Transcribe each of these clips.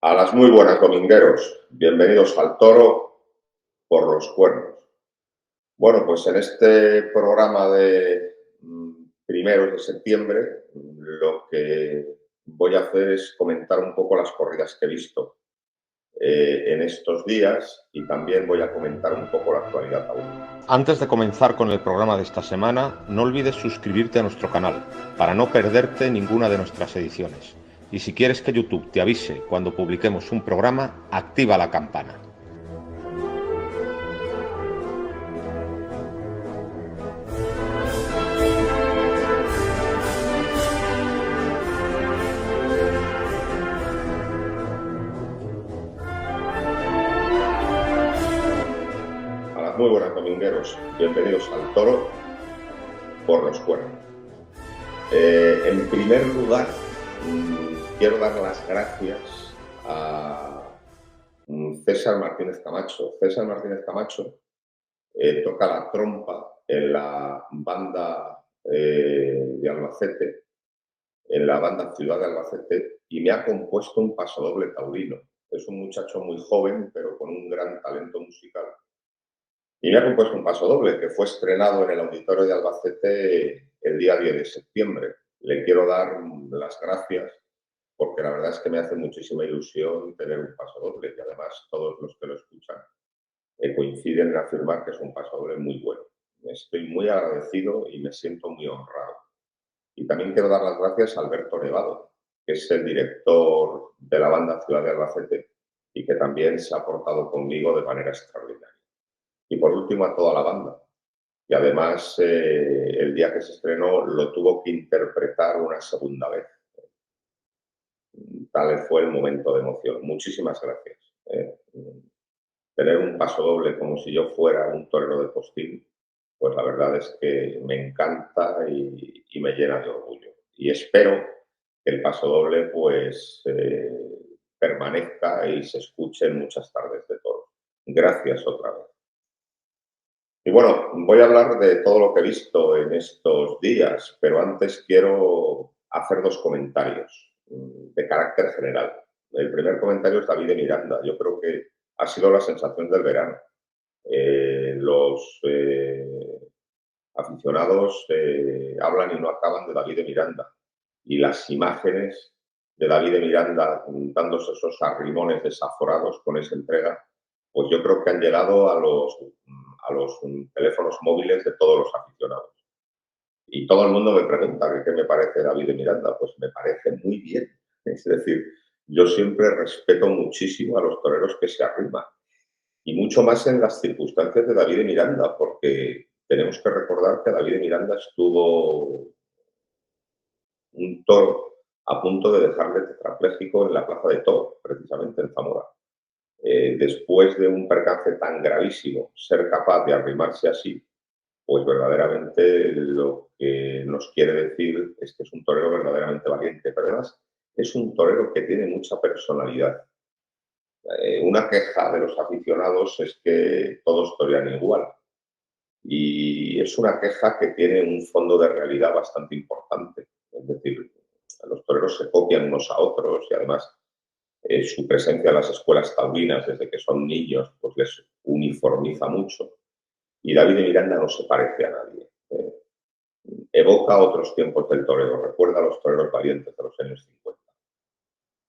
A las muy buenas, domingueros. Bienvenidos al Toro por los Cuernos. Bueno, pues en este programa de primeros de septiembre, lo que voy a hacer es comentar un poco las corridas que he visto en estos días y también voy a comentar un poco la actualidad taurina. Antes de comenzar con el programa de esta semana, no olvides suscribirte a nuestro canal para no perderte ninguna de nuestras ediciones. Y si quieres que YouTube te avise cuando publiquemos un programa, activa la campana. A las muy buenas, domingueros. Bienvenidos al Toro por los Cuernos. En primer lugar, quiero dar las gracias a César Martínez Camacho. César Martínez Camacho toca la trompa en la banda de Albacete, en la banda Ciudad de Albacete, y me ha compuesto un pasodoble taurino. Es un muchacho muy joven, pero con un gran talento musical. Y me ha compuesto un pasodoble que fue estrenado en el Auditorio de Albacete el día 10 de septiembre. Le quiero dar las gracias porque la verdad es que me hace muchísima ilusión tener un pasodoble y además todos los que lo escuchan coinciden en afirmar que es un pasodoble muy bueno. Estoy muy agradecido y me siento muy honrado. Y también quiero dar las gracias a Alberto Nevado, que es el director de la banda Ciudad de Albacete y que también se ha portado conmigo de manera extraordinaria. Y por último a toda la banda. Y además el día que se estrenó lo tuvo que interpretar una segunda vez. Tal fue el momento de emoción. Muchísimas gracias. Tener un pasodoble como si yo fuera un torero de postín, pues la verdad es que me encanta y me llena de orgullo. Y espero que el pasodoble pues permanezca y se escuche en muchas tardes de toros. Gracias otra vez. Y bueno, voy a hablar de todo lo que he visto en estos días, pero antes quiero hacer dos comentarios de carácter general. El primer comentario es David de Miranda. Yo creo que ha sido la sensación del verano. Los aficionados hablan y no acaban de David de Miranda. Y las imágenes de David de Miranda dándose esos arrimones desaforados con esa entrega, pues yo creo que han llegado a los teléfonos móviles de todos los aficionados. Y todo el mundo me pregunta qué me parece David de Miranda. Pues me parece muy bien. Es decir, yo siempre respeto muchísimo a los toreros que se arriman. Y mucho más en las circunstancias de David de Miranda, porque tenemos que recordar que David de Miranda estuvo un toro a punto de dejarle tetrapléjico en la plaza de toros, precisamente en Zamora. Después de un percance tan gravísimo, ser capaz de arrimarse así, pues verdaderamente lo que nos quiere decir es que es un torero verdaderamente valiente, pero además es un torero que tiene mucha personalidad. Una queja de los aficionados es que todos torean igual. Y es una queja que tiene un fondo de realidad bastante importante. Es decir, los toreros se copian unos a otros y además su presencia en las escuelas taurinas desde que son niños pues les uniformiza mucho. Y David de Miranda no se parece a nadie. Evoca otros tiempos del torero, recuerda a los toreros valientes de los años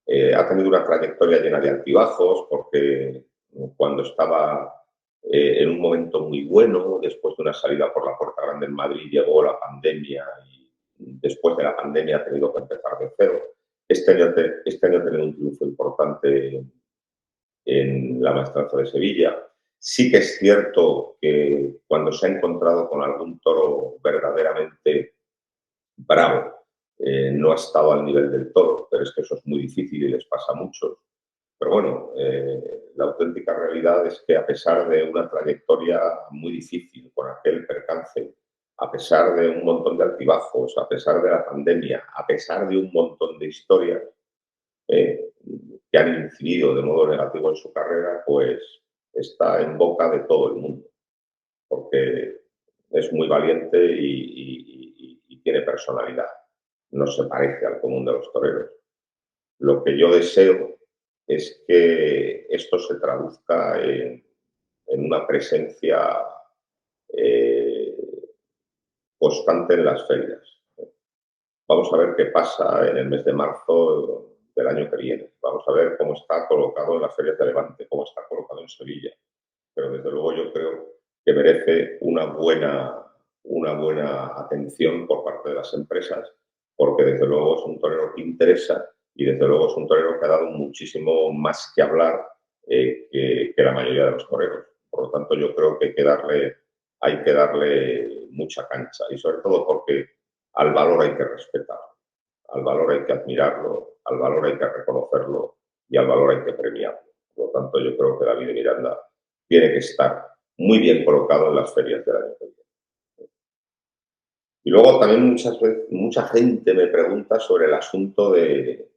50. Ha tenido una trayectoria llena de altibajos porque cuando estaba en un momento muy bueno, después de una salida por la Puerta Grande en Madrid, llegó la pandemia y después de la pandemia ha tenido que empezar de cero. Este año ha tenido un triunfo importante en la Maestranza de Sevilla. Sí que es cierto que cuando se ha encontrado con algún toro verdaderamente bravo, no ha estado al nivel del toro, pero es que eso es muy difícil y les pasa a muchos. Pero bueno, la auténtica realidad es que a pesar de una trayectoria muy difícil con aquel percance, a pesar de un montón de altibajos, a pesar de la pandemia, a pesar de un montón de historias eh, que han incidido de modo negativo en su carrera, pues está en boca de todo el mundo, porque es muy valiente y tiene personalidad. No se parece al común de los toreros. Lo que yo deseo es que esto se traduzca en una presencia constante en las ferias. Vamos a ver qué pasa en el mes de marzo del año que viene. Vamos a ver cómo está colocado en las ferias de Levante, cómo está colocado en Sevilla. Pero desde luego yo creo que merece una buena atención por parte de las empresas, porque desde luego es un torero que interesa y desde luego es un torero que ha dado muchísimo más que hablar que la mayoría de los toreros. Por lo tanto, yo creo que hay que darle mucha cancha y sobre todo porque al valor hay que respetarlo, al valor hay que admirarlo, al valor hay que reconocerlo y al valor hay que premiarlo. Por lo tanto, yo creo que David de Miranda tiene que estar muy bien colocado en las ferias del año que viene. Y luego también mucha gente me pregunta sobre el asunto del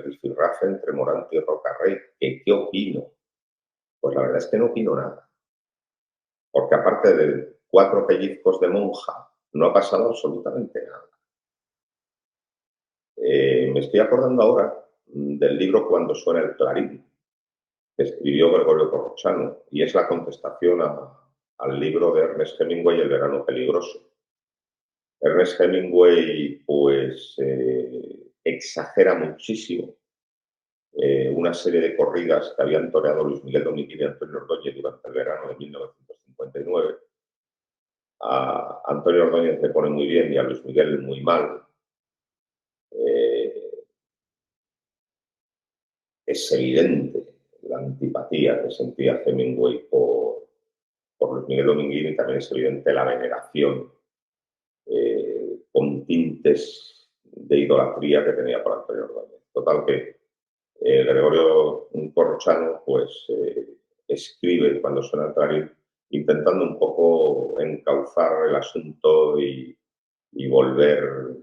rifirrafe entre Morante y Rocarrey. ¿Qué opino? Pues la verdad es que no opino nada. Porque aparte de 4 pellizcos de monja, no ha pasado absolutamente nada. Me estoy acordando ahora del libro Cuando suena el clarín, que escribió Gregorio Corrochano, y es la contestación al libro de Ernest Hemingway, El verano peligroso. Ernest Hemingway, pues, exagera muchísimo una serie de corridas que habían toreado Luis Miguel Dominguín y Antonio Ordóñez durante el verano de 1959. A Antonio Ordóñez le pone muy bien y a Luis Miguel muy mal. Es evidente la antipatía que sentía Hemingway por Luis Miguel Dominguín y también es evidente la veneración con tintes de idolatría que tenía por Antonio Ordóñez. Total que Gregorio Corrochano pues escribe Cuando suena el clarín intentando un poco encauzar el asunto y volver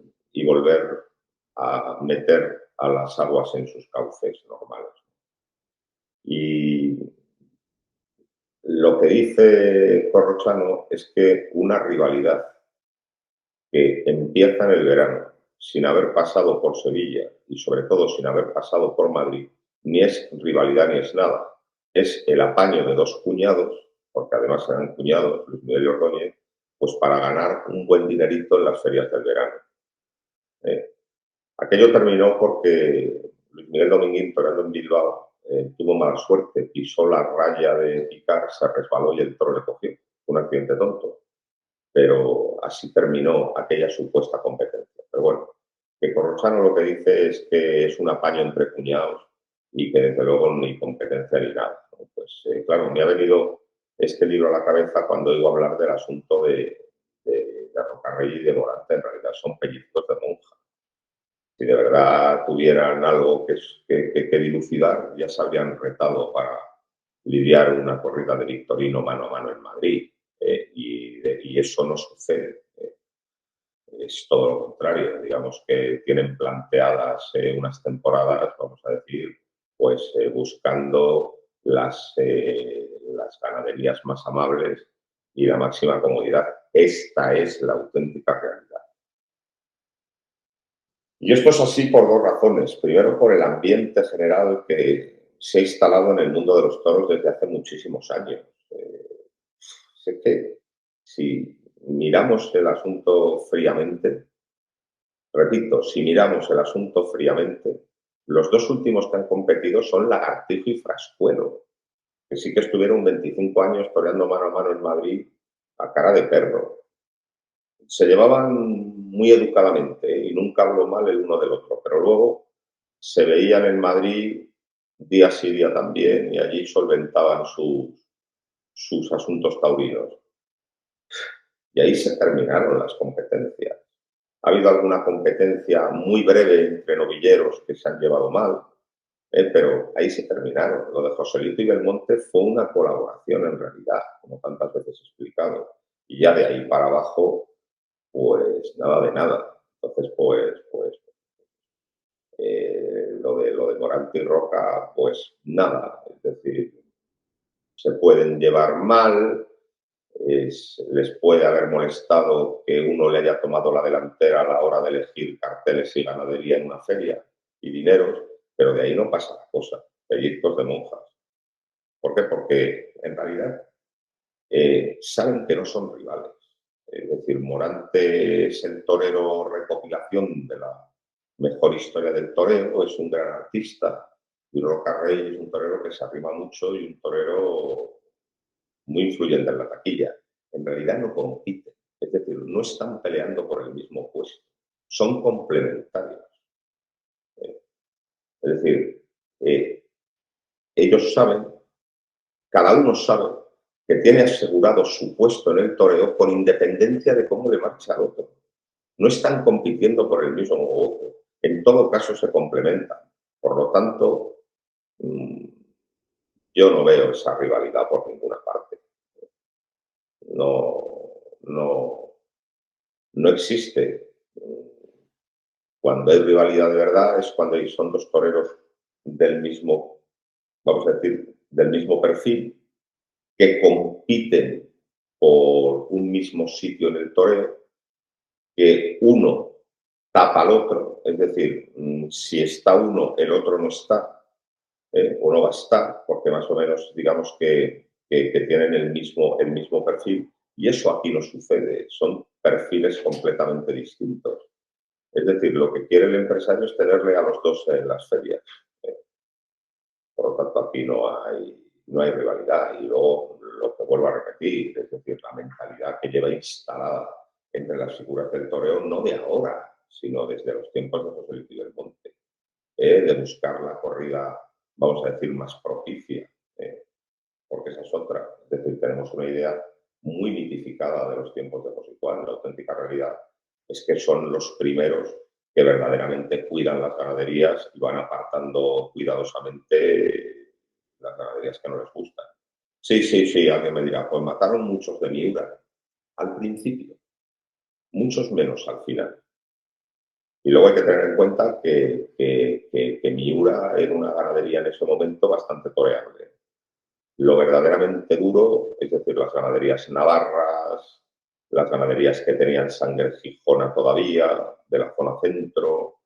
a meter a las aguas en sus cauces normales. Y lo que dice Corrochano es que una rivalidad que empieza en el verano sin haber pasado por Sevilla y sobre todo sin haber pasado por Madrid, ni es rivalidad ni es nada. Es el apaño de 2 cuñados, porque además eran cuñados, Luis Miguel y Ordóñez, pues para ganar un buen dinerito en las ferias del verano. Aquello terminó porque Luis Miguel Dominguín, toreando en Bilbao, tuvo mala suerte, pisó la raya de picar, se resbaló y el toro le cogió. Un accidente tonto. Pero así terminó aquella supuesta competencia. Pero bueno, que Corrochano lo que dice es que es un apaño entre cuñados y que desde luego ni competencia ni nada. Pues claro, me ha venido este libro a la cabeza cuando oigo hablar del asunto de Rocarrey y de Morante. En realidad son pellizcos de monja. Si de verdad tuvieran algo que dilucidar, ya se habrían retado para lidiar una corrida de Victorino mano a mano en Madrid. Y eso no sucede. Es todo lo contrario. Digamos que tienen planteadas unas temporadas, vamos a decir, pues buscando las ganaderías más amables y la máxima comodidad. Esta es la auténtica realidad. Y esto es así por 2 razones. Primero, por el ambiente general que se ha instalado en el mundo de los toros desde hace muchísimos años. Sé que si miramos el asunto fríamente, repito, si miramos el asunto fríamente, los 2 últimos que han competido son Lagartijo y Frascuelo, que sí que estuvieron 25 años toreando mano a mano en Madrid a cara de perro. Se llevaban muy educadamente y nunca habló mal el uno del otro, pero luego se veían en Madrid día sí día también y allí solventaban sus asuntos taurinos. Y ahí se terminaron las competencias. Ha habido alguna competencia muy breve entre novilleros que se han llevado mal, pero ahí se terminaron. Lo de Joselito y Belmonte fue una colaboración en realidad, como tantas veces he explicado. Y ya de ahí para abajo, pues nada de nada. Entonces, lo de Morante y Roca, pues nada. Es decir, se pueden llevar mal, les puede haber molestado que uno le haya tomado la delantera a la hora de elegir carteles y ganadería en una feria y dineros, pero de ahí no pasa la cosa, pellizcos de monjas. ¿Por qué? Porque en realidad saben que no son rivales. Es decir, Morante es el torero recopilación de la mejor historia del toreo, es un gran artista, y Roca Rey es un torero que se arrima mucho y un torero muy influyente en la taquilla. En realidad no compiten, es decir, no están peleando por el mismo puesto, son complementarios. Es decir, ellos saben, cada uno sabe que tiene asegurado su puesto en el toreo con independencia de cómo le marcha al otro. No están compitiendo por el mismo otro. En todo caso se complementan. Por lo tanto, yo no veo esa rivalidad por ninguna parte. No, no, no existe. Cuando hay rivalidad de verdad es cuando son dos toreros del mismo, vamos a decir, del mismo perfil, que compiten por un mismo sitio en el toreo, que uno tapa al otro, es decir, si está uno, el otro no está, o no va a estar, porque más o menos digamos que tienen el mismo perfil, y eso aquí no sucede, son perfiles completamente distintos. Es decir, lo que quiere el empresario es tenerle a los dos en las ferias. Por lo tanto, aquí no hay rivalidad. Y luego, lo que vuelvo a repetir, es decir, la mentalidad que lleva instalada entre las figuras del toreo, no de ahora, sino desde los tiempos de José Luis Belmonte, de buscar la corrida, vamos a decir, más propicia, porque esa es otra. Es decir, tenemos una idea muy mitificada de los tiempos de José Juan. La auténtica realidad es que son los primeros que verdaderamente cuidan las ganaderías y van apartando cuidadosamente las ganaderías que no les gustan. Sí, sí, sí, alguien me dirá, pues mataron muchos de Miura al principio, muchos menos al final. Y luego hay que tener en cuenta que Miura era una ganadería en ese momento bastante toreable. Lo verdaderamente duro, es decir, las ganaderías navarras, las ganaderías que tenían sangre gijona todavía, de la zona centro,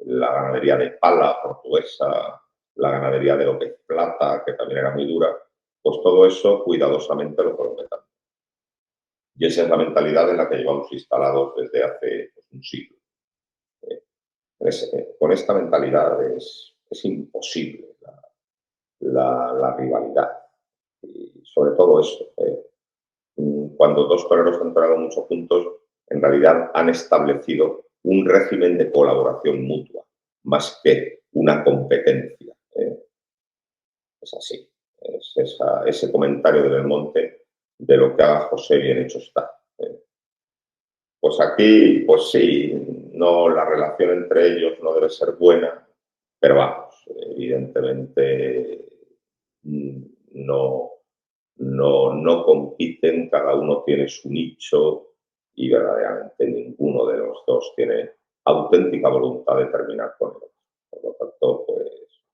la ganadería de Pala portuguesa, la ganadería de López Plata, que también era muy dura, pues todo eso cuidadosamente lo fueron vetando. Y esa es la mentalidad en la que llevamos instalados desde hace pues, un siglo. Con esta mentalidad es imposible la rivalidad. Y sobre todo eso, cuando dos toreros han toreado mucho juntos, en realidad han establecido un régimen de colaboración mutua, más que una competencia. Es así. Es ese comentario de Belmonte de lo que haga José bien hecho está. Pues aquí, pues sí, no, la relación entre ellos no debe ser buena, pero vamos, evidentemente no compiten, cada uno tiene su nicho y verdaderamente ninguno de los dos tiene auténtica voluntad de terminar con él. Por lo tanto, pues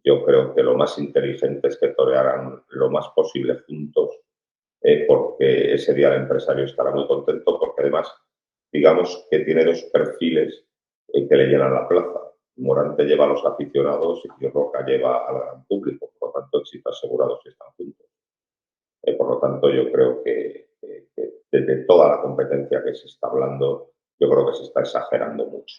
yo creo que lo más inteligente es que torearan lo más posible juntos, porque ese día el empresario estará muy contento, porque además, digamos que tiene dos perfiles que le llenan la plaza. Morante lleva a los aficionados y Roca lleva al gran público, por lo tanto, éxito asegurado si están juntos. Por lo tanto, yo creo que desde toda la competencia que se está hablando, yo creo que se está exagerando mucho.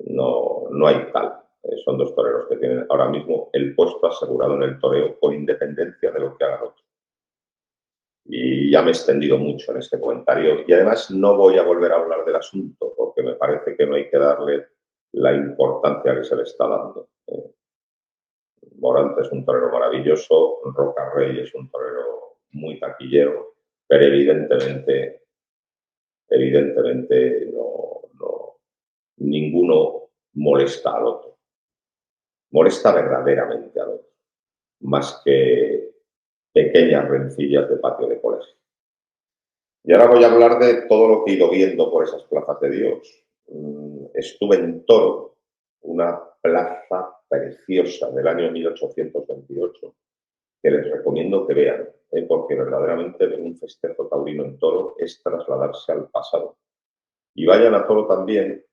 No hay tal. Son dos toreros que tienen ahora mismo el puesto asegurado en el toreo con independencia de lo que hagan otros. Y ya me he extendido mucho en este comentario y además no voy a volver a hablar del asunto porque me parece que no hay que darle la importancia que se le está dando. Morante es un torero maravilloso, Roca Rey es un torero muy taquillero, pero evidentemente ninguno molesta al otro. Molesta verdaderamente al otro, más que pequeñas rencillas de patio de colegio. Y ahora voy a hablar de todo lo que he ido viendo por esas plazas de Dios. Estuve en Toro, una plaza preciosa del año 1828, que les recomiendo que vean, porque verdaderamente ver un festejo taurino en Toro es trasladarse al pasado. Y vayan a Toro también,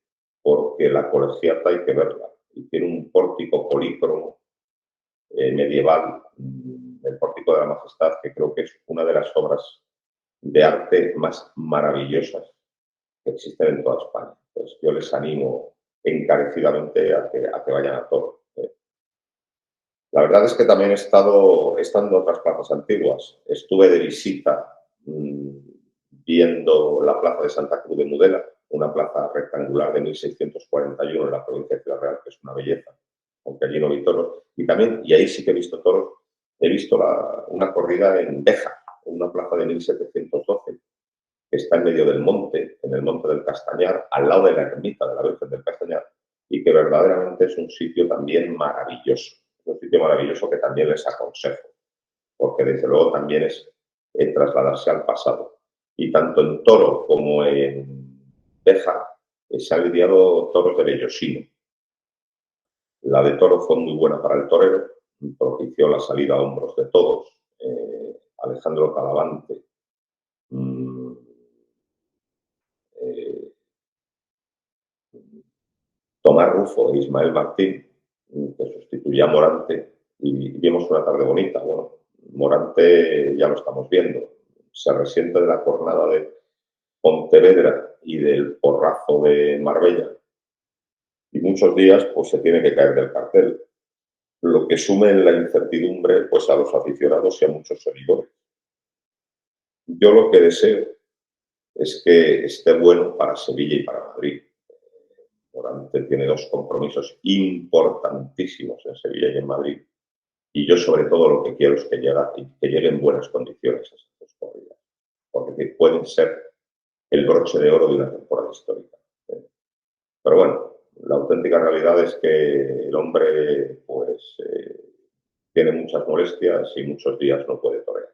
porque la colegiata hay que verla. y tiene un pórtico polícromo medieval, el Pórtico de la Majestad, que creo que es una de las obras de arte más maravillosas que existen en toda España. Entonces, yo les animo encarecidamente a que vayan a Toro. La verdad es que también he estado en otras plazas antiguas. Estuve de visita viendo la plaza de Santa Cruz de Mudela, una plaza rectangular de 1641 en la provincia de Ciudad Real, que es una belleza, aunque allí no vi toros. Y ahí sí que he visto toros. He visto una corrida en Béjar, una plaza de 1712, que está en medio del monte, en el monte del Castañar, al lado de la ermita de la Virgen del Castañar, y que verdaderamente es un sitio también maravilloso. Es un sitio maravilloso que también les aconsejo, porque desde luego también es trasladarse al pasado. Y tanto en Toro como en Béjar se han lidiado toros de Bellosino. La de Toro fue muy buena para el torero, propició la salida a hombros de todos. Alejandro Talavante, eh, Tomás Rufo e Ismael Martín, que sustituía a Morante, y vimos una tarde bonita. Bueno, Morante ya lo estamos viendo, se resiente de la cornada de Pontevedra y del porrazo de Marbella, y muchos días pues se tiene que caer del cartel, lo que sume en la incertidumbre pues a los aficionados y a muchos seguidores. Yo lo que deseo es que esté bueno para Sevilla y para Madrid. Morante tiene dos compromisos importantísimos en Sevilla y en Madrid, y yo sobre todo lo que quiero es que llegue en buenas condiciones a esas dos corridas, porque pueden ser el broche de oro de una temporada histórica. Pero bueno, la auténtica realidad es que el hombre pues tiene muchas molestias y muchos días no puede torear.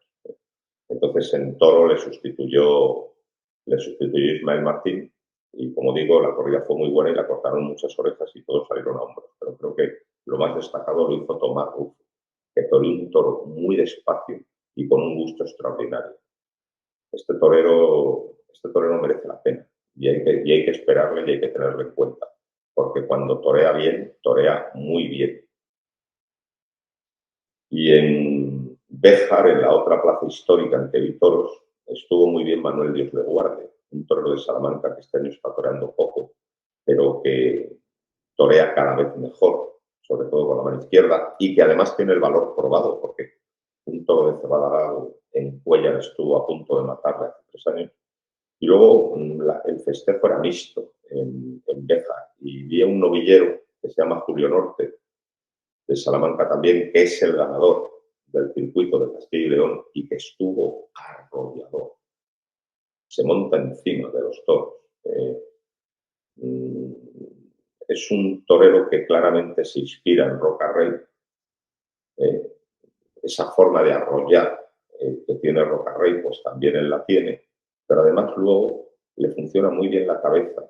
Entonces en Toro le sustituyó Ismael Martín, y como digo, la corrida fue muy buena y la cortaron muchas orejas y todos salieron a hombros. Pero creo que lo más destacado lo hizo Tomás Rufo, que toreó un toro muy despacio y con un gusto extraordinario. Este torero merece la pena, y hay que esperarle y hay que tenerlo en cuenta, porque cuando torea bien, torea muy bien. Y en Béjar, en la otra plaza histórica en que vi toros, estuvo muy bien Manuel Dios le guarde, un torero de Salamanca que este año está toreando poco, pero que torea cada vez mejor, sobre todo con la mano izquierda, y que además tiene el valor probado, porque un toro de cebada en Cuéllar estuvo a punto de matarle hace 3 años. Y luego el festejo era mixto en Béjar, y vi a un novillero que se llama Julio Norte, de Salamanca también, que es el ganador del circuito de Castilla y León y que estuvo arrollador. Se monta encima de los toros. Es un torero que claramente se inspira en Roca Rey. Esa forma de arrollar que tiene Roca Rey, pues también él la tiene, pero además luego le funciona muy bien la cabeza,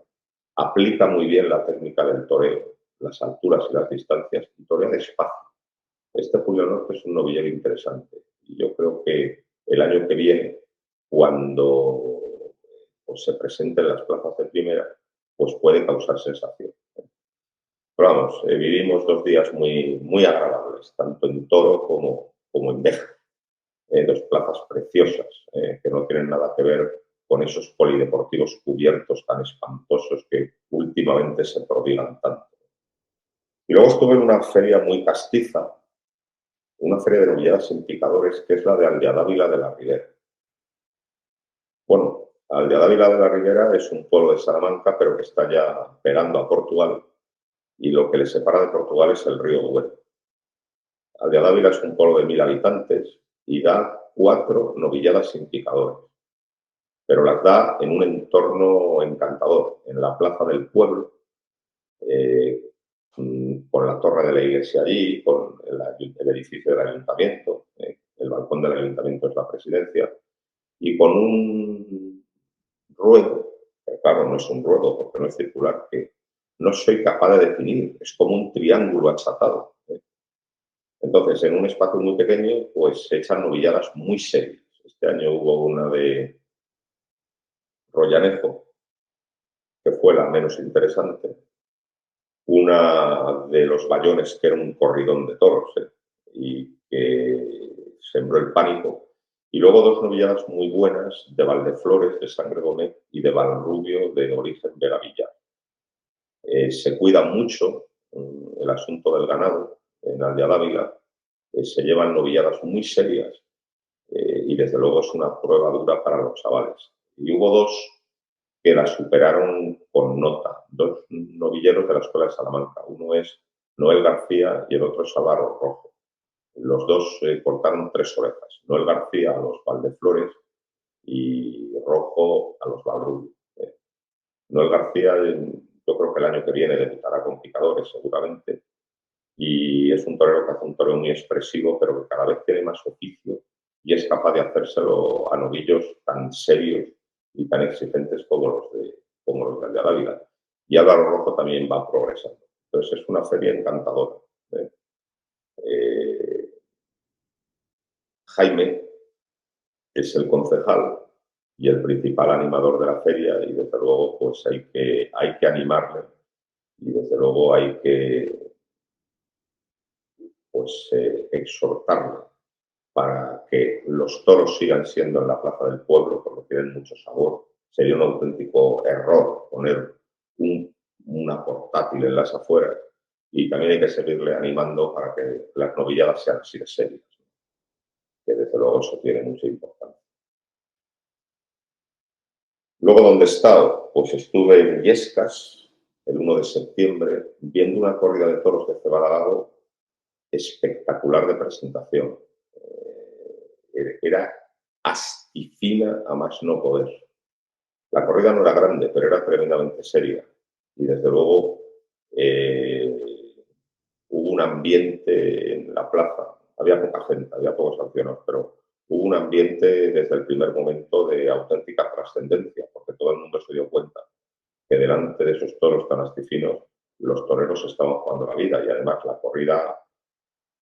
aplica muy bien la técnica del toreo, las alturas y las distancias, y torea despacio. Este Julio Norte es un novillero interesante, y yo creo que el año que viene, cuando pues, se presente en las plazas de primera, pues puede causar sensación. Pero vamos, vivimos 2 días muy, muy agradables, tanto en Toro como en Béjar. Dos plazas preciosas que no tienen nada que ver con esos polideportivos cubiertos tan espantosos que últimamente se prodigan tanto. Y luego estuve en una feria muy castiza, una feria de novilladas sin picadores, que es la de Aldeadávila de la Ribera. Bueno, Aldeadávila de la Ribera es un pueblo de Salamanca, pero que está ya pegando a Portugal, y lo que le separa de Portugal es el río Duero. Aldeadávila es un pueblo de 1000 habitantes y da 4 novilladas sin picadores, pero las da en un entorno encantador, en la plaza del pueblo, con la torre de la iglesia allí, con el edificio del ayuntamiento, el balcón del ayuntamiento es la presidencia, y con un ruedo, que claro, no es un ruedo porque no es circular, que no soy capaz de definir, es como un triángulo achatado. Entonces, en un espacio muy pequeño, pues se echan novilladas muy serias. Este año hubo una de Rollanejo, que fue la menos interesante, una de los Bayones, que era un corridón de toros, y que sembró el pánico. Y luego dos novilladas muy buenas de Valdeflores, de Sangre Gómez, y de Valrubio, de origen Vega-Villar. Se cuida mucho el asunto del ganado en Aldea Dávila, se llevan novilladas muy serias, y desde luego es una prueba dura para los chavales. Y hubo dos que la superaron con nota, dos novilleros de la Escuela de Salamanca. Uno es Noel García y el otro es Álvaro Rojo. Los dos cortaron 3 orejas. Noel García a los Valdeflores y Rojo a los Valrubio. Noel García, yo creo que el año que viene debutará con picadores seguramente, y es un torero que hace un torero muy expresivo, pero que cada vez tiene más oficio y es capaz de hacérselo a novillos tan serios y tan exigentes como los de Aldea Dávila. Y Álvaro Rojo también va progresando. Entonces es una feria encantadora. Jaime es el concejal y el principal animador de la feria, y desde luego pues hay que animarle, y desde luego hay que pues exhortarle para que los toros sigan siendo en la plaza del pueblo, porque tienen mucho sabor. Sería un auténtico error poner una portátil en las afueras, y también hay que seguirle animando para que las novilladas sean así de serias, que desde luego eso tiene mucha importancia. Luego, ¿dónde he estado? Pues estuve en Illescas el 1 de septiembre viendo una corrida de toros de Cebada espectacular de presentación. Era astifina a más no poder. La corrida no era grande, pero era tremendamente seria. Y desde luego hubo un ambiente en la plaza. Había poca gente, había pocos aficionados, pero hubo un ambiente desde el primer momento de auténtica trascendencia, porque todo el mundo se dio cuenta que delante de esos toros tan astifinos los toreros estaban jugando la vida, y además la corrida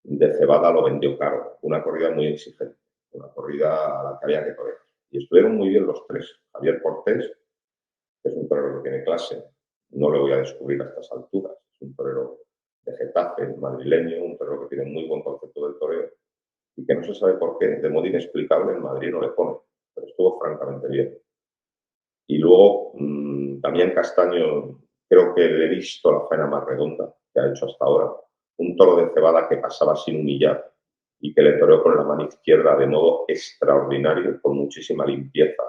de Cebada lo vendió caro. Una corrida muy exigente, una corrida a la que había que correr. Y estuvieron muy bien los tres. Javier Cortés, que es un torero que tiene clase, no lo voy a descubrir a estas alturas. Es un torero de Getafe, madrileño, un torero que tiene muy buen concepto del toreo y que no se sabe por qué, de modo inexplicable, en Madrid no le pone, pero estuvo francamente bien. Y luego, Damián Castaño, creo que le he visto la faena más redonda que ha hecho hasta ahora. Un toro de Cebada que pasaba sin humillar y que le toreó con la mano izquierda de modo extraordinario, con muchísima limpieza,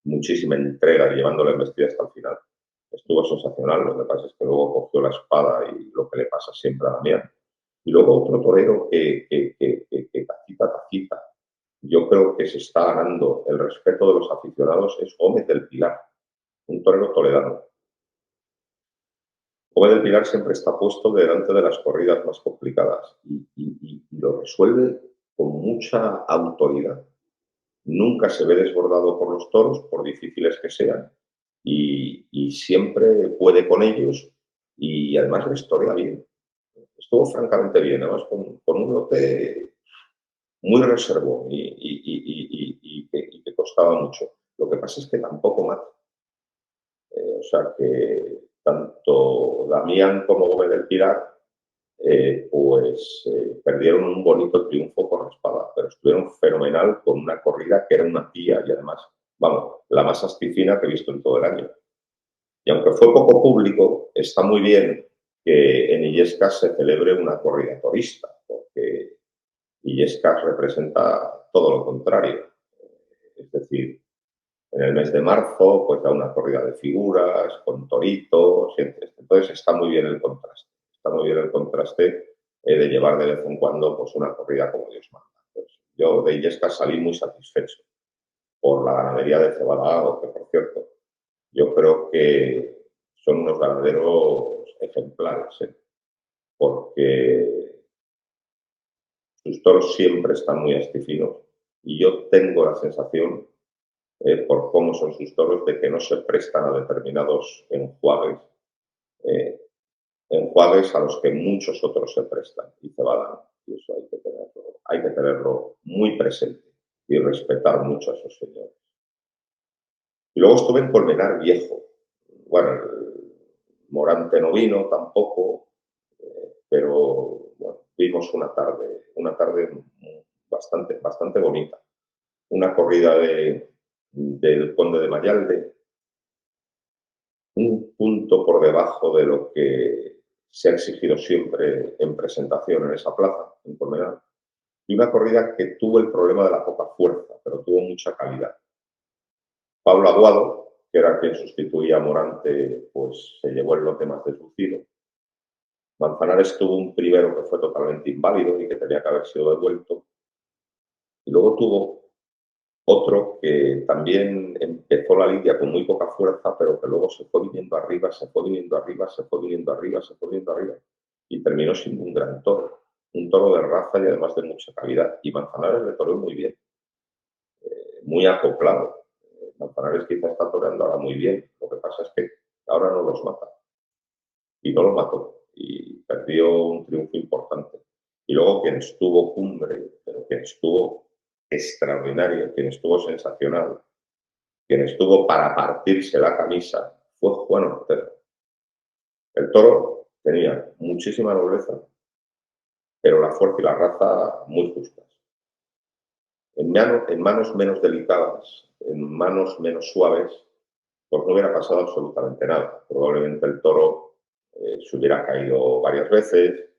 muchísima entrega, y llevándole la embestida hasta el final. Estuvo sensacional. Lo que pasa es que luego cogió la espada, y lo que le pasa siempre a Damián. Y luego otro torero que tacita, yo creo que se está ganando el respeto de los aficionados, es Gómez del Pilar, un torero toledano. Gómez del Pilar siempre está puesto delante de las corridas más complicadas y lo resuelve con mucha autoridad. Nunca se ve desbordado por los toros, por difíciles que sean, y siempre puede con ellos, y además la historia bien. Estuvo francamente bien, además con un lote muy reservado y que costaba mucho. Lo que pasa es que tampoco mata. O sea que tanto Damián como Gómez del Pilar perdieron un bonito triunfo por la espada, pero estuvieron fenomenal con una corrida que era una tía, y además, vamos, la más astifina que he visto en todo el año. Y aunque fue poco público, está muy bien que en Illescas se celebre una corrida torista, porque Illescas representa todo lo contrario. Es decir, en el mes de marzo, pues da una corrida de figuras, con toritos. Entonces está muy bien el contraste. Está muy bien el contraste de llevar de vez en cuando pues una corrida como Dios manda. Pues yo de Illescas salí muy satisfecho por la ganadería de Cebada, que por cierto, yo creo que son unos ganaderos ejemplares, porque sus toros siempre están muy astifinos, y yo tengo la sensación, por cómo son sus toros, de que no se prestan a determinados enjuagues a los que muchos otros se prestan, y Cebada, y eso hay que tenerlo muy presente y respetar mucho a esos señores. Y luego estuve en Colmenar Viejo. Bueno, Morante no vino tampoco, pero bueno, vimos una tarde bastante bonita. Una corrida del Conde de Mayalde, un punto por debajo de lo que se ha exigido siempre en presentación en esa plaza, en Colmenar, y una corrida que tuvo el problema de la poca fuerza, pero tuvo mucha calidad. Pablo Aguado, que era quien sustituía a Morante, pues se llevó el lote más deslucido. Manzanares tuvo un primero que fue totalmente inválido y que tenía que haber sido devuelto. Y luego tuvo otro que también empezó la lidia con muy poca fuerza, pero que luego se fue viniendo arriba, se fue viniendo arriba, se fue viniendo arriba, se fue viniendo arriba. Y terminó siendo un gran toro. Un toro de raza y además de mucha calidad. Y Manzanares le toreó muy bien, muy acoplado. Manzanares quizá está toreando ahora muy bien. Lo que pasa es que ahora no los mata. Y no los mató. Y perdió un triunfo importante. Y luego quien estuvo cumbre, pero quien estuvo extraordinario, quien estuvo sensacional, quien estuvo para partirse la camisa, fue Juan Ortega. El toro tenía muchísima nobleza, pero la fuerza y la raza muy justas. En manos menos delicadas, en manos menos suaves, pues no hubiera pasado absolutamente nada. Probablemente el toro se hubiera caído varias veces,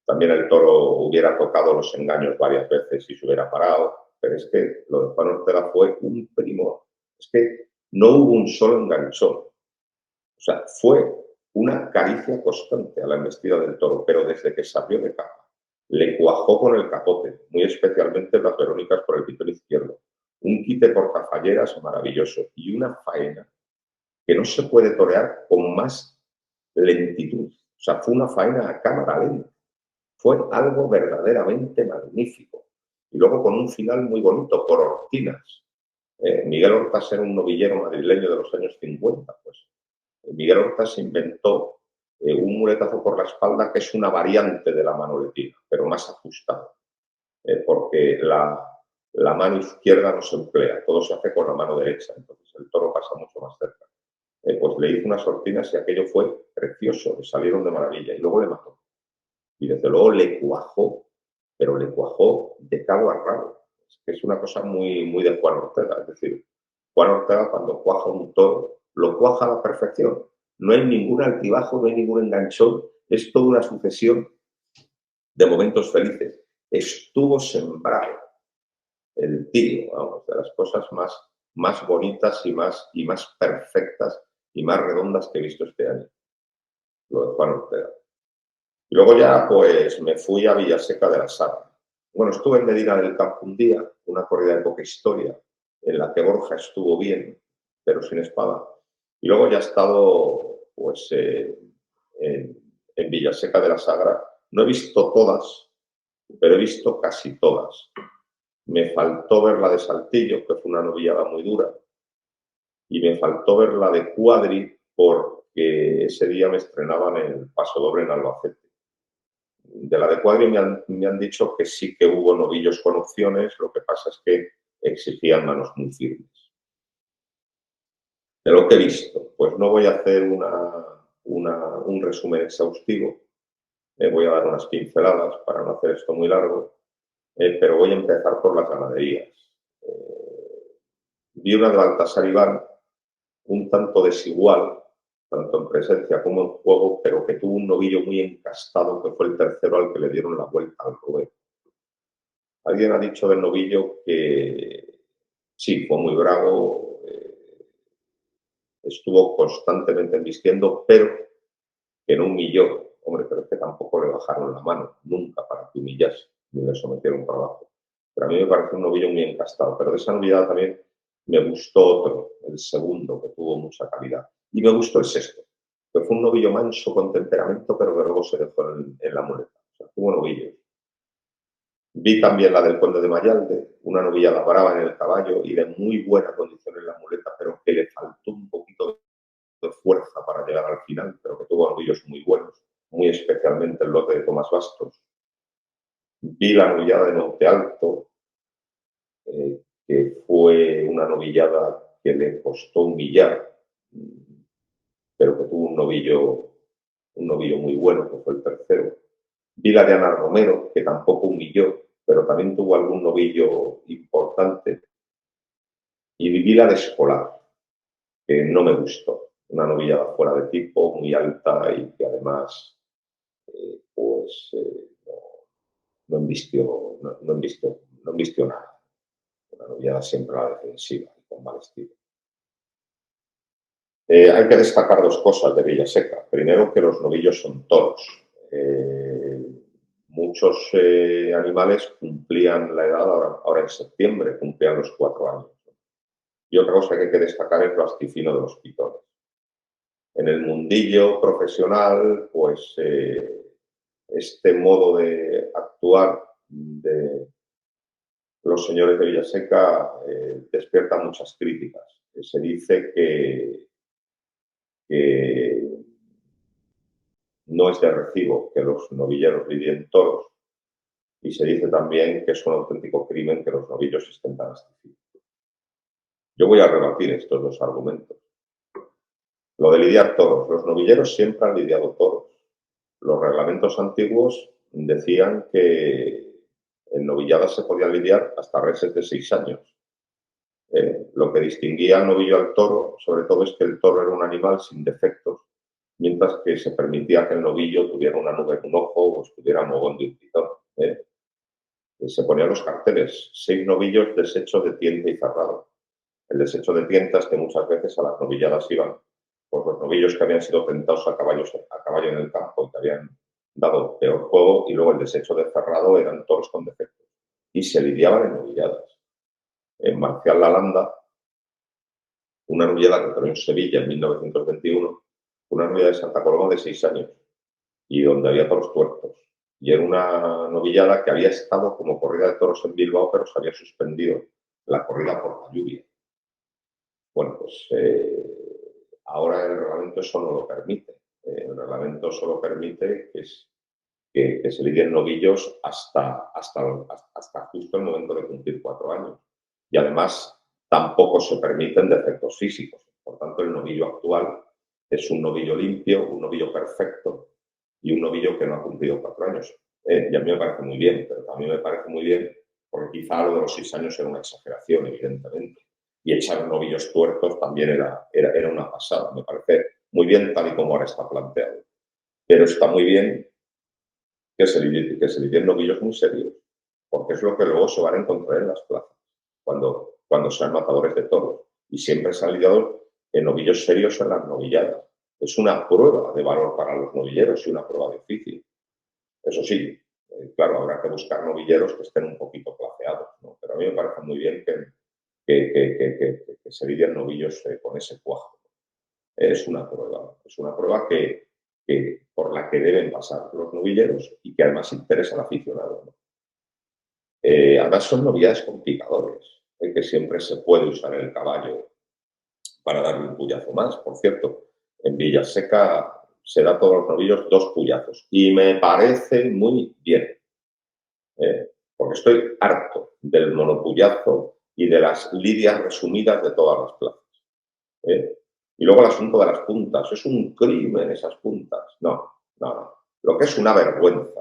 también el toro hubiera tocado los engaños varias veces y se hubiera parado, pero es que lo de Juan Ortega fue un primor. Es que no hubo un solo enganchón. O sea, fue una caricia constante a la embestida del toro, pero desde que salió de capa. Le cuajó con el capote, muy especialmente las Verónicas por el pitón izquierdo. Un quite por cafalleras maravilloso y una faena que no se puede torear con más lentitud. O sea, fue una faena a cámara lenta. Fue algo verdaderamente magnífico. Y luego con un final muy bonito, por Ortinas. Miguel Hortas era un novillero madrileño de los años 50. Pues Miguel Hortas inventó un muletazo por la espalda que es una variante de la manoletina, pero más ajustado, porque la mano izquierda no se emplea, todo se hace con la mano derecha, entonces el toro pasa mucho más cerca. Pues le hizo unas ortinas y aquello fue precioso, le salieron de maravilla y luego le mató. Y desde luego le cuajó, pero le cuajó de cabo a rabo. Es que es una cosa muy de Juan Ortega. Es decir, Juan Ortega cuando cuaja un toro, lo cuaja a la perfección. No hay ningún altibajo, no hay ningún enganchón. Es toda una sucesión de momentos felices. Estuvo sembrado el tío, vamos, de las cosas más bonitas y más perfectas y más redondas que he visto este año. Lo de Juan Ortega. Y luego ya pues me fui a Villaseca de la Sagra. Bueno, estuve en Medina del Campo un día, una corrida de poca historia, en la que Borja estuvo bien, pero sin espada. Y luego ya he estado pues en Villaseca de la Sagra. No he visto todas, pero he visto casi todas. Me faltó ver la de Saltillo, que fue una novillada muy dura, y me faltó ver la de Cuadri, porque ese día me estrenaban el Paso Doble en Albacete. De la de Cuadri me han dicho que sí que hubo novillos con opciones, lo que pasa es que exigían manos muy firmes. De lo que he visto, pues no voy a hacer un resumen exhaustivo, voy a dar unas pinceladas para no hacer esto muy largo, pero voy a empezar por las ganaderías. Vi una de Baltasar Iván un tanto desigual, tanto en presencia como en juego, pero que tuvo un novillo muy encastado, que fue el tercero al que le dieron la vuelta al ruedo. Alguien ha dicho del novillo que sí, fue muy bravo, estuvo constantemente embistiendo, pero que no humilló. Hombre, pero es que tampoco le bajaron la mano, nunca para que humillase, ni le sometieron para abajo. Pero a mí me parece un novillo muy encastado. Pero de esa novillada también me gustó otro, el segundo, que tuvo mucha calidad. Y me gustó el sexto, que fue un novillo manso con temperamento, pero que luego se dejó en la muleta. O sea, tuvo novillos. Vi también la del Conde de Mayalde, una novillada brava en el caballo y de muy buena condición en la muleta, pero que le faltó un poquito de fuerza para llegar al final, pero que tuvo novillos muy buenos, muy especialmente el lote de Tomás Bastos. Vi la novillada de Monte Alto, que fue una novillada que le costó un millar. pero que tuvo un novillo muy bueno, que fue el tercero. Vi la de Ana Romero, que tampoco humilló, pero también tuvo algún novillo importante. Y viví la de Escolar, que no me gustó. Una novillada fuera de tipo, muy alta y que además no embistió nada. Una novillada siempre a la defensiva y con mal estilo. Hay que destacar dos cosas de Villaseca. Primero, que los novillos son toros. Muchos animales cumplían la edad ahora en septiembre, cumplían los 4 años. Y otra cosa que hay que destacar es el plasticino de los pitones. En el mundillo profesional, pues este modo de actuar de los señores de Villaseca despierta muchas críticas. Se dice que no es de recibo que los novilleros lidien toros y se dice también que es un auténtico crimen que los novillos estén tan astifiados. Yo voy a rebatir estos dos argumentos. Lo de lidiar toros. Los novilleros siempre han lidiado toros. Los reglamentos antiguos decían que en novilladas se podía lidiar hasta reses de 6 años. Lo que distinguía al novillo al toro, sobre todo, es que el toro era un animal sin defectos, mientras que se permitía que el novillo tuviera una nube en un ojo o estuviera mogón de un pitón. Se ponían los carteles, 6 novillos, desecho de tienta y cerrado. El desecho de tienta es que muchas veces a las novilladas iban pues, los novillos que habían sido tentados a caballo en el campo y que habían dado peor juego, y luego el desecho de cerrado eran toros con defectos. Y se lidiaban en novilladas. En Marcial Lalanda, una novillada que corrió en Sevilla en 1921, una novillada de Santa Coloma de 6 años, y donde había toros tuertos. Y era una novillada que había estado como corrida de toros en Bilbao, pero se había suspendido la corrida por la lluvia. Bueno, pues ahora el reglamento eso no lo permite. El reglamento solo permite que se lidien novillos hasta justo el momento de cumplir 4 años. Y además tampoco se permiten defectos físicos. Por tanto, el novillo actual es un novillo limpio, un novillo perfecto y un novillo que no ha cumplido 4 años. Y a mí me parece muy bien, pero también me parece muy bien porque quizá lo de los 6 años era una exageración, evidentemente. Y echar novillos tuertos también era una pasada. Me parece muy bien tal y como ahora está planteado. Pero está muy bien que se lidien novillos muy serios, porque es lo que luego se van a encontrar en las plazas, cuando sean matadores de toros. Y siempre se han lidiado en novillos serios en las novilladas. Es una prueba de valor para los novilleros y una prueba difícil. Eso sí, claro, habrá que buscar novilleros que estén un poquito placeados, ¿no? Pero a mí me parece muy bien que se lidien novillos con ese cuajo. Es una prueba por la que deben pasar los novilleros y que además interesa al aficionado, ¿no? Además son novilladas con picadores, que siempre se puede usar el caballo para darle un puyazo más. Por cierto, en Villaseca se da a todos los novillos 2 puyazos y me parece muy bien, porque estoy harto del monopuyazo y de las lidias resumidas de todas las plazas. Y luego el asunto de las puntas. Es un crimen esas puntas. No. Lo que es una vergüenza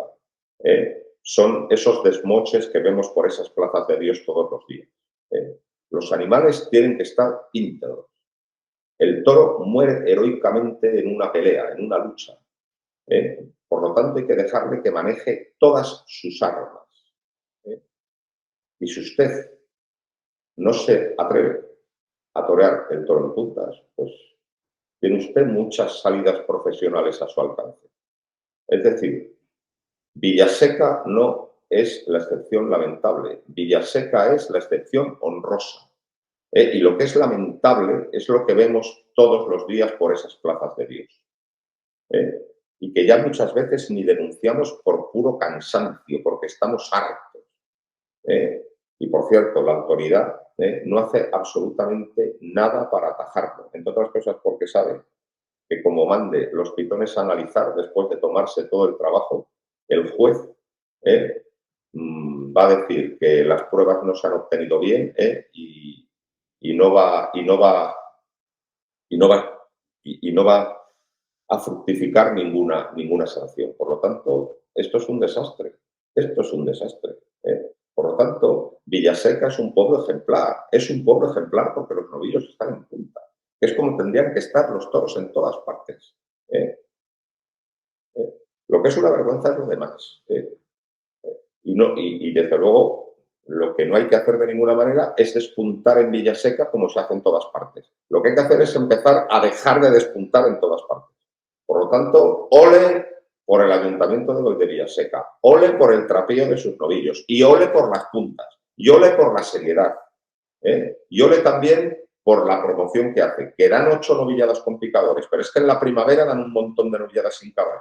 son esos desmoches que vemos por esas plazas de Dios todos los días. Los animales tienen que estar íntegros. El toro muere heroicamente en una pelea, en una lucha. Por lo tanto, hay que dejarle que maneje todas sus armas. Y si usted no se atreve a torear el toro en puntas, pues tiene usted muchas salidas profesionales a su alcance. Es decir, Villaseca no es la excepción lamentable, Villaseca es la excepción honrosa. Y lo que es lamentable es lo que vemos todos los días por esas plazas de Dios. Y que ya muchas veces ni denunciamos por puro cansancio, porque estamos hartos. Y por cierto, la autoridad no hace absolutamente nada para atajarlo, entre otras cosas porque sabe que como mande los pitones a analizar después de tomarse todo el trabajo, el juez va a decir que las pruebas no se han obtenido bien y no va a fructificar ninguna sanción. Por lo tanto, esto es un desastre. Esto es un desastre. Por lo tanto, Villaseca es un pueblo ejemplar. Es un pueblo ejemplar porque los novillos están en punta. Es como tendrían que estar los toros en todas partes. Lo que es una vergüenza es lo demás. Y desde luego, lo que no hay que hacer de ninguna manera es despuntar en Villaseca como se hace en todas partes. Lo que hay que hacer es empezar a dejar de despuntar en todas partes. Por lo tanto, ole por el Ayuntamiento de Villaseca, ole por el trapío de sus novillos y ole por las puntas y ole por la seriedad. Y ole también por la promoción que hace, que dan 8 novilladas con picadores, pero es que en la primavera dan un montón de novilladas sin caballo.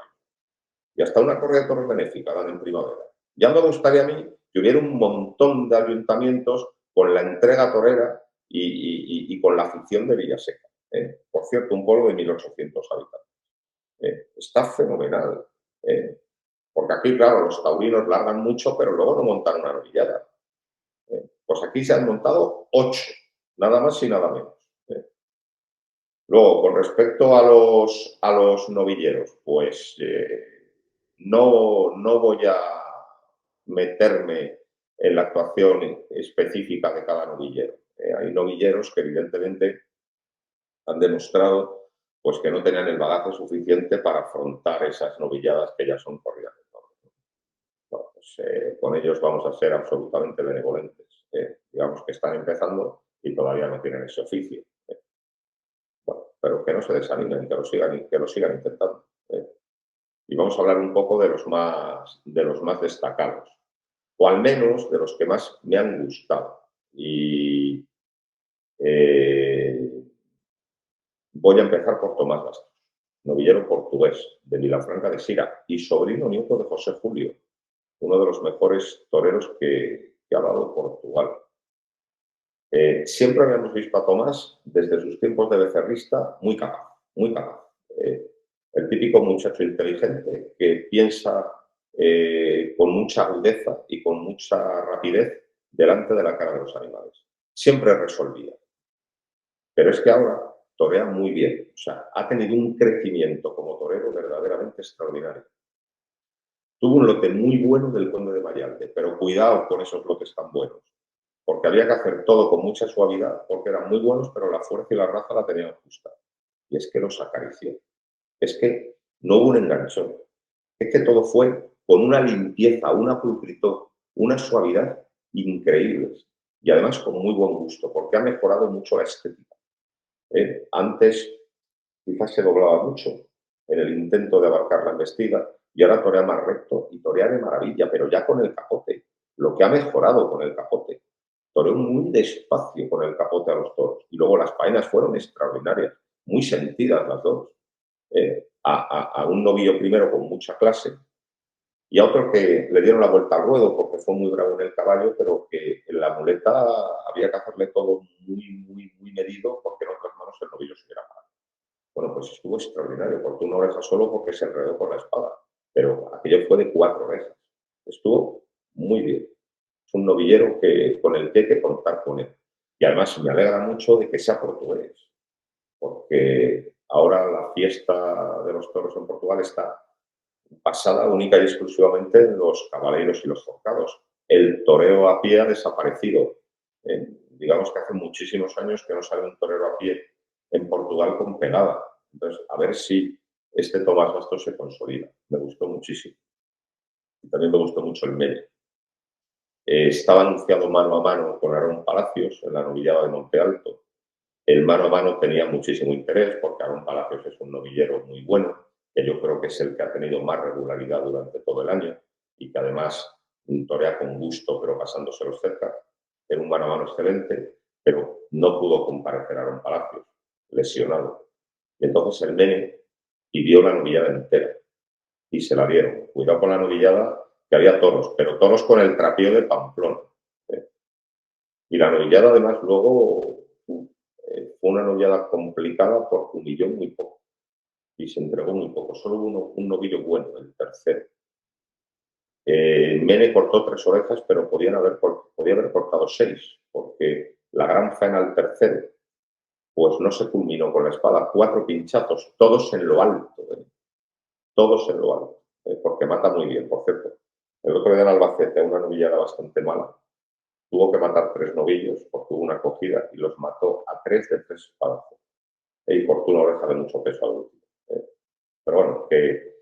Y hasta una corrida de toros benéfica dan en primavera. Ya me gustaría a mí que hubiera un montón de ayuntamientos con la entrega torera y con la afición de Villaseca. Por cierto, un pueblo de 1.800 habitantes. Está fenomenal. Porque aquí, claro, los taurinos largan mucho, pero luego no montan una novillada. Pues aquí se han montado 8, nada más y nada menos. Luego, con respecto a los novilleros, pues no voy a meterme en la actuación específica de cada novillero. Hay novilleros que evidentemente han demostrado pues, que no tenían el bagaje suficiente para afrontar esas novilladas que ya son corridas de toros. Bueno, pues, con ellos vamos a ser absolutamente benevolentes. Digamos que están empezando y todavía no tienen ese oficio. Bueno, pero que no se desanimen, que lo sigan intentando. Y vamos a hablar un poco de los más destacados, o al menos de los que más me han gustado. Y voy a empezar por Tomás Bastos, novillero portugués de Vilafranca de Sira y sobrino nieto de José Julio, uno de los mejores toreros que ha dado Portugal. Siempre habíamos visto a Tomás, desde sus tiempos de becerrista, muy capaz, muy capaz. El típico muchacho inteligente que piensa con mucha agudeza y con mucha rapidez delante de la cara de los animales. Siempre resolvía. Pero es que ahora torea muy bien. O sea, ha tenido un crecimiento como torero verdaderamente extraordinario. Tuvo un lote muy bueno del Conde de Mayalde, pero cuidado con esos lotes tan buenos. Porque había que hacer todo con mucha suavidad, porque eran muy buenos, pero la fuerza y la raza la tenían justa. Y es que los acarició. Es que no hubo un enganchón. Es que todo fue con una limpieza, una pulcritud, una suavidad increíbles. Y además con muy buen gusto, porque ha mejorado mucho la estética. Antes quizás se doblaba mucho en el intento de abarcar la embestida y ahora torea más recto y torea de maravilla, pero ya con el capote. Lo que ha mejorado con el capote. Toreó muy despacio con el capote a los toros. Y luego las faenas fueron extraordinarias, muy sentidas las dos. A un novillo primero con mucha clase y a otro que le dieron la vuelta al ruedo porque fue muy bravo en el caballo, pero que en la muleta había que hacerle todo muy medido porque en otras manos el novillo se hubiera parado. Bueno, pues estuvo extraordinario, cortó una oreja solo porque se enredó con la espada, pero aquello fue de 4 orejas. Estuvo muy bien. Es un novillero con el que hay que contar con él. Y además me alegra mucho de que sea portugués, porque ahora la fiesta de los toros en Portugal está basada única y exclusivamente en los caballeros y los forcados. El toreo a pie ha desaparecido. Digamos que hace muchísimos años que no sale un torero a pie en Portugal con pegada. Entonces, a ver si este Tomás Bastos se consolida. Me gustó muchísimo. Y también me gustó mucho el Mene. Estaba anunciado mano a mano con Aarón Palacios en la novillada de Monte Alto. El mano a mano tenía muchísimo interés porque Aarón Palacios es un novillero muy bueno, que yo creo que es el que ha tenido más regularidad durante todo el año y que además torea con gusto, pero pasándoselos cerca. Era un mano a mano excelente, pero no pudo comparecer Aarón Palacios, lesionado. Y entonces el Mene pidió la novillada entera y se la dieron. Cuidado con la novillada, que había toros, pero toros con el trapío de Pamplona. Y la novillada además luego fue una novillada complicada porque humilló muy poco y se entregó muy poco. Solo hubo un novillo bueno, el tercero. Mene cortó 3 orejas, pero podía haber cortado 6, porque la gran faena al tercero pues no se culminó con la espada. 4 pinchazos, todos en lo alto, todos en lo alto, porque mata muy bien, por cierto. El otro día en Albacete, una novillada bastante mala, tuvo que matar 3 novillos porque hubo una acogida y los mató a 3 de 3 espadazos. Y cortó una oreja de mucho peso al último. Pero bueno, que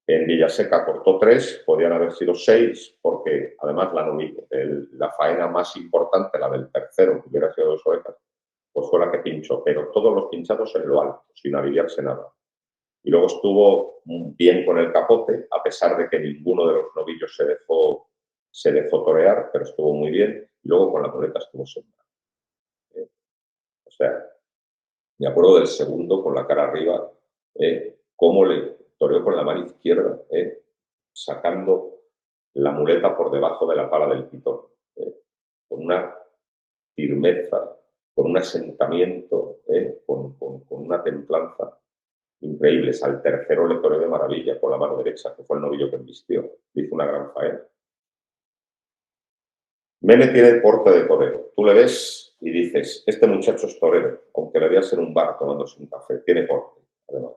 en Villaseca cortó 3, podían haber sido 6, porque además la faena más importante, la del tercero, que hubiera sido 2 orejas, pues fue la que pinchó, pero todos los pinchados en lo alto, sin aliviarse nada. Y luego estuvo bien con el capote, a pesar de que ninguno de los novillos se dejó torear, pero estuvo muy bien. Y luego con la muleta estuvo sembrado. O sea, me acuerdo del segundo con la cara arriba, cómo le toreó con la mano izquierda, sacando la muleta por debajo de la pala del pitón, con una firmeza, con un asentamiento, con una templanza increíbles. Al tercero le toreó de maravilla con la mano derecha, que fue el novillo que embistió. Hizo una gran faena. Mene tiene el porte de torero. Tú le ves y dices, este muchacho es torero, aunque le veas en un bar tomándose un café. Tiene porte, además.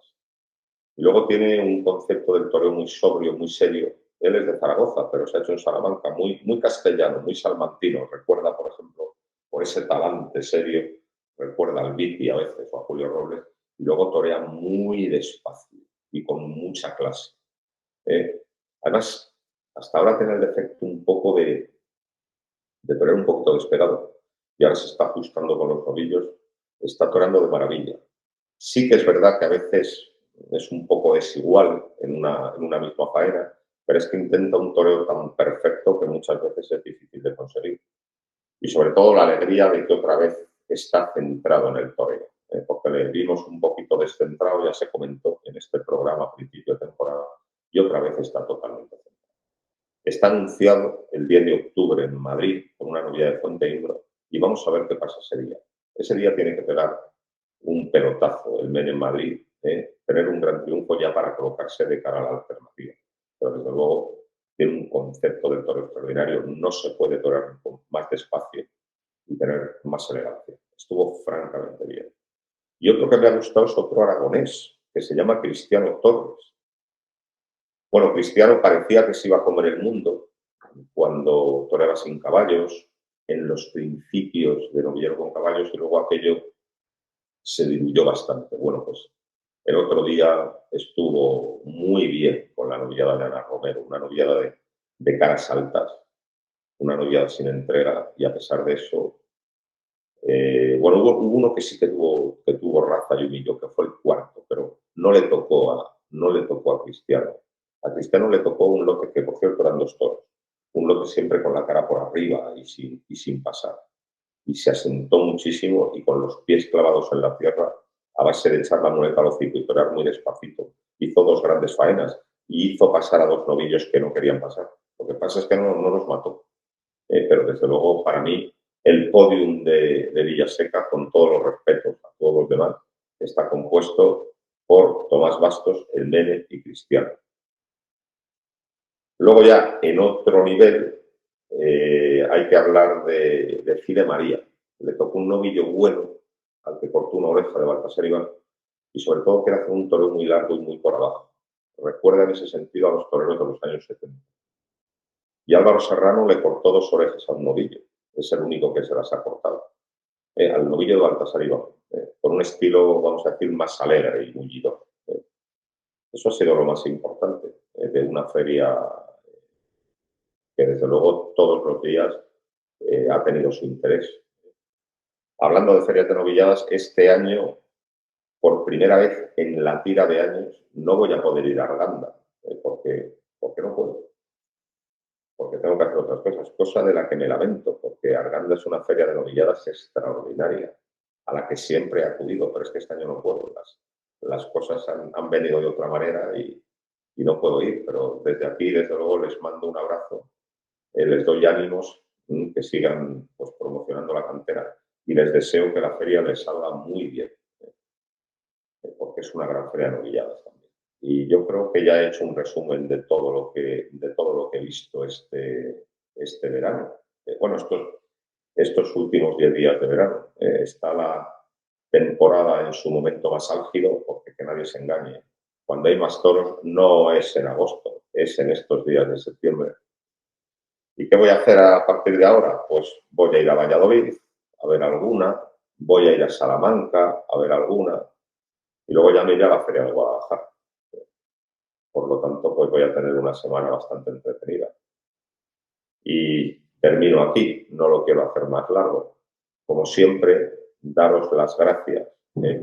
Y luego tiene un concepto del toreo muy sobrio, muy serio. Él es de Zaragoza, pero se ha hecho en Salamanca, muy, muy castellano, muy salmantino. Recuerda, por ejemplo, por ese talante serio, recuerda al Viti a veces o a Julio Robles, y luego torea muy despacio y con mucha clase. Además, hasta ahora tiene el defecto un poco de torear un poquito despegado, y ahora se está ajustando con los novillos, está toreando de maravilla. Sí que es verdad que a veces es un poco desigual en una misma faena, pero es que intenta un toreo tan perfecto que muchas veces es difícil de conseguir. Y sobre todo la alegría de que otra vez está centrado en el toreo, porque le vimos un poquito descentrado, ya se comentó en este programa a principio de temporada, y otra vez está totalmente centrado. Está anunciado el 10 de octubre en Madrid con una novia de Fuente Imbro, y vamos a ver qué pasa ese día. Ese día tiene que pegar un pelotazo el Men en Madrid, tener un gran triunfo ya para colocarse de cara a la alternativa. Pero desde luego tiene un concepto del toro extraordinario, no se puede torear con más despacio y tener más elegancia. Estuvo francamente bien. Y otro que me ha gustado es otro aragonés, que se llama Cristiano Torres. Bueno, Cristiano parecía que se iba a comer el mundo cuando toreaba sin caballos, en los principios de novillero con caballos, y luego aquello se diluyó bastante. Bueno, pues el otro día estuvo muy bien con la novillada de Ana Romero, una novillada de caras altas, una novillada sin entrega, y a pesar de eso, bueno, hubo uno que sí que tuvo raza y humillo, que fue el cuarto, pero no le tocó a Cristiano. A Cristiano le tocó un lote que, por cierto, eran 2 toros. Un lote siempre con la cara por arriba y sin pasar. Y se asentó muchísimo, y con los pies clavados en la tierra, a base de echar la muleta al hocico y torear muy despacito, hizo 2 grandes faenas y hizo pasar a 2 novillos que no querían pasar. Lo que pasa es que no los mató. Pero desde luego, para mí, el podium de Villaseca, con todos los respetos a todos los demás, está compuesto por Tomás Bastos, El Mene y Cristiano. Luego ya, en otro nivel, hay que hablar de Cide María. Le tocó un novillo bueno, al que cortó una oreja de Baltasar Iván, y sobre todo que era un toreo muy largo y muy por abajo. Recuerda en ese sentido a los toreros de los años 70. Y Álvaro Serrano le cortó 2 orejas a un novillo. Es el único que se las ha cortado. Al novillo de Baltasar Iván, con un estilo, vamos a decir, más alegre y mullidor. Eso ha sido lo más importante de una feria que, desde luego, todos los días ha tenido su interés. Hablando de ferias de novilladas, este año, por primera vez en la tira de años, no voy a poder ir a Arganda, porque no puedo. Porque tengo que hacer otras cosas, cosa de la que me lamento, porque Arganda es una feria de novilladas extraordinaria, a la que siempre he acudido, pero es que este año no puedo. Las cosas han venido de otra manera y no puedo ir, pero desde aquí, desde luego, les mando un abrazo, les doy ánimos, que sigan pues, promocionando la cantera, y les deseo que la feria les salga muy bien, porque es una gran feria de novilladas también. Y yo creo que ya he hecho un resumen de todo lo que he visto este verano. Bueno, estos últimos 10 días de verano. Está temporada en su momento más álgido, porque que nadie se engañe. Cuando hay más toros no es en agosto, es en estos días de septiembre. ¿Y qué voy a hacer a partir de ahora? Pues voy a ir a Valladolid a ver alguna, voy a ir a Salamanca a ver alguna, y luego ya me iré a la Feria de Guadalajara. Por lo tanto, pues voy a tener una semana bastante entretenida. Y termino aquí, no lo quiero hacer más largo. Como siempre, daros las gracias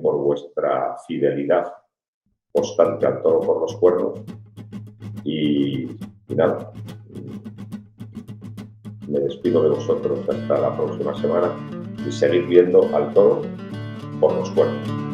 por vuestra fidelidad constante al toro por los cuernos. Y nada, me despido de vosotros hasta la próxima semana y seguid viendo al toro por los cuernos.